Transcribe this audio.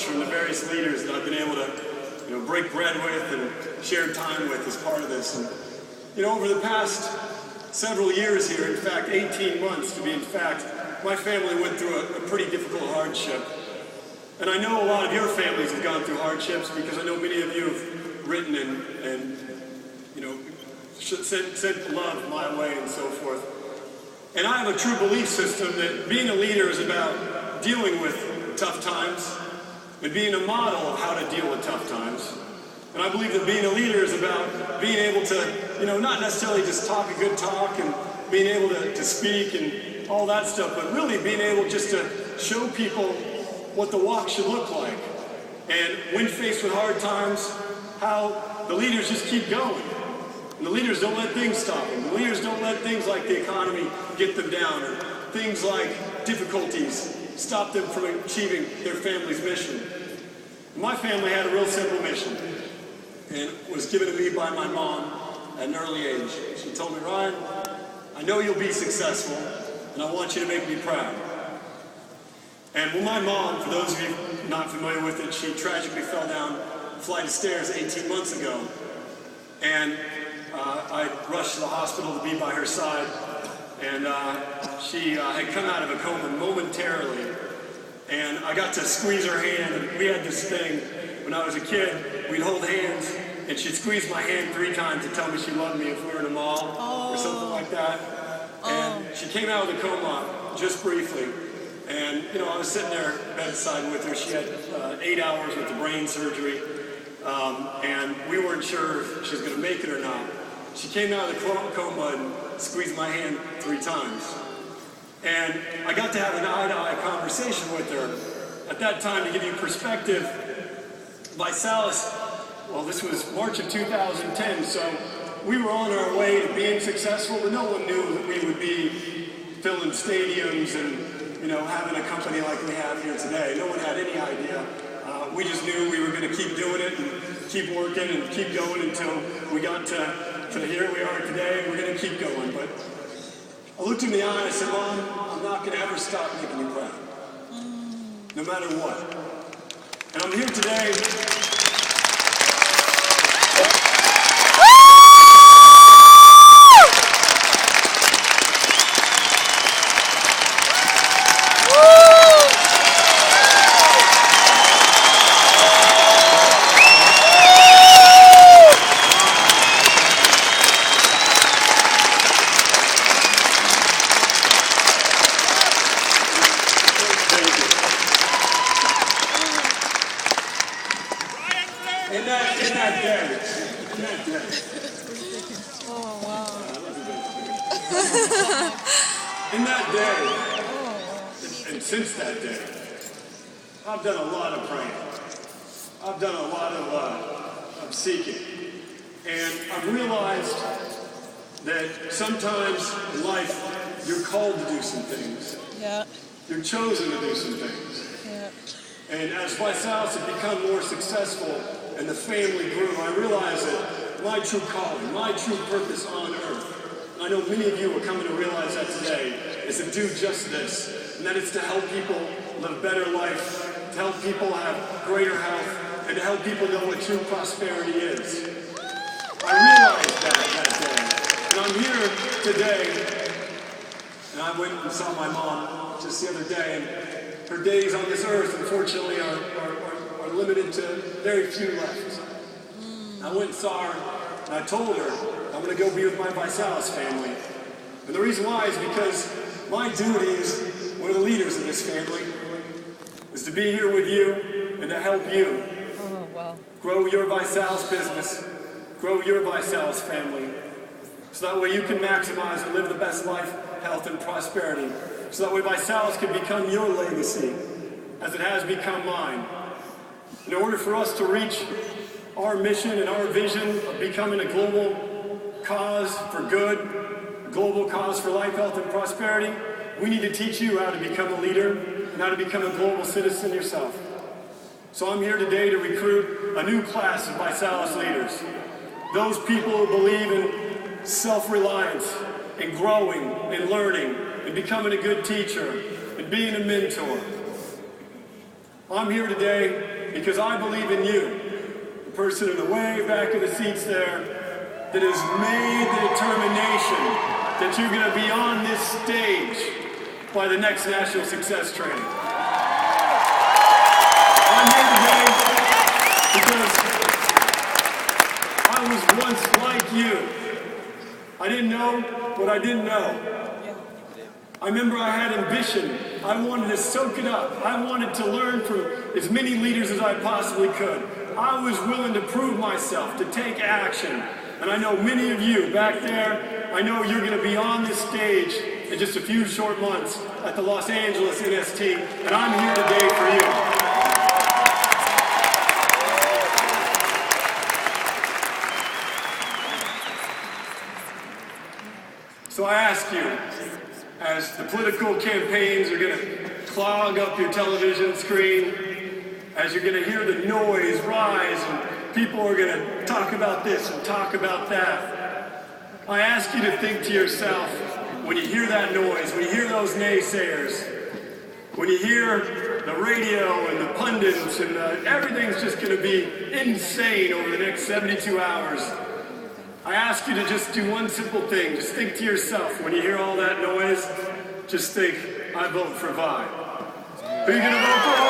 bunch from the various leaders that I've been able to, break bread with and share time with as part of this. And, over the past several years here, in fact, 18 months to be exact, my family went through a pretty difficult hardship. And I know a lot of your families have gone through hardships because I know many of you have written and sent love my way and so forth. And I have a true belief system that being a leader is about dealing with tough times and being a model of how to deal with tough times. And I believe that being a leader is about being able to, not necessarily just talk a good talk and being able to speak and all that stuff, but really being able just to show people what the walk should look like. And when faced with hard times, how the leaders just keep going. And the leaders don't let things stop them. The leaders don't let things like the economy get them down, or things like difficulties stop them from achieving their family's mission. My family had a real simple mission, and it was given to me by my mom at an early age. She told me, Ryan, I know you'll be successful, and I want you to make me proud. And when my mom, for those of you not familiar with it, she tragically fell down a flight of stairs 18 months ago. And I rushed to the hospital to be by her side. And she had come out of a coma momentarily. And I got to squeeze her hand. And we had this thing, when I was a kid, we'd hold hands. And she'd squeeze my hand 3 times to tell me she loved me if we were in a mall or something like that. And she came out of the coma just briefly. And, I was sitting there bedside with her. She had 8 hours with the brain surgery. And we weren't sure if she was going to make it or not. She came out of the coma and squeezed my hand 3 times. And I got to have an eye-to-eye conversation with her. At that time, to give you perspective, Visalus, well, this was March of 2010, so we were on our way to being successful, but no one knew that we would be filling stadiums and having a company like we have here today. No one had any idea. We just knew we were going to keep doing it and keep working and keep going until we got to here we are today, and we're going to keep going. But I looked in the eye and I said, Mom, I'm not going to ever stop making you proud, no matter what. And I'm here today. In that day, and since that day, I've done a lot of praying. I've done a lot of seeking. And I've realized that sometimes in life, you're called to do some things. Yeah. You're chosen to do some things. Yeah. And as Visalus had become more successful and the family grew, I realized that my true calling, my true purpose on earth, I know many of you are coming to realize that today, is to do just this. And that is to help people live a better life, to help people have greater health, and to help people know what true prosperity is. I realized that day. And I'm here today, and I went and saw my mom just the other day, and her days on this earth, unfortunately, are limited to very few left. I went and saw her, and I told her, I'm going to go be with my Visalus family. And the reason why is because my duty as one of the leaders of this family is to be here with you and to help you grow your Visalus business, grow your Visalus family, so that way you can maximize and live the best life, health, and prosperity. So that way Visalus can become your legacy, as it has become mine. In order for us to reach our mission and our vision of becoming a global cause for good, global cause for life, health, and prosperity, we need to teach you how to become a leader and how to become a global citizen yourself. So I'm here today to recruit a new class of Visalus leaders. Those people who believe in self-reliance and growing and learning and becoming a good teacher and being a mentor. I'm here today because I believe in you, the person in the way back of the seats there that has made the determination that you're going to be on this stage by the next National Success Training. I'm here today because I was once like you. I didn't know what I didn't know. I remember I had ambition. I wanted to soak it up. I wanted to learn from as many leaders as I possibly could. I was willing to prove myself, to take action. And I know many of you back there, I know you're going to be on this stage in just a few short months at the Los Angeles NST, and I'm here today for you. So I ask you, as the political campaigns are going to clog up your television screen, as you're going to hear the noise rise and people are going to talk about this and talk about that, I ask you to think to yourself, when you hear that noise, when you hear those naysayers, when you hear the radio and the pundits and everything's just going to be insane over the next 72 hours, I ask you to just do one simple thing. Just think to yourself, when you hear all that noise, just think, I vote for Vi. Who are you going to vote for?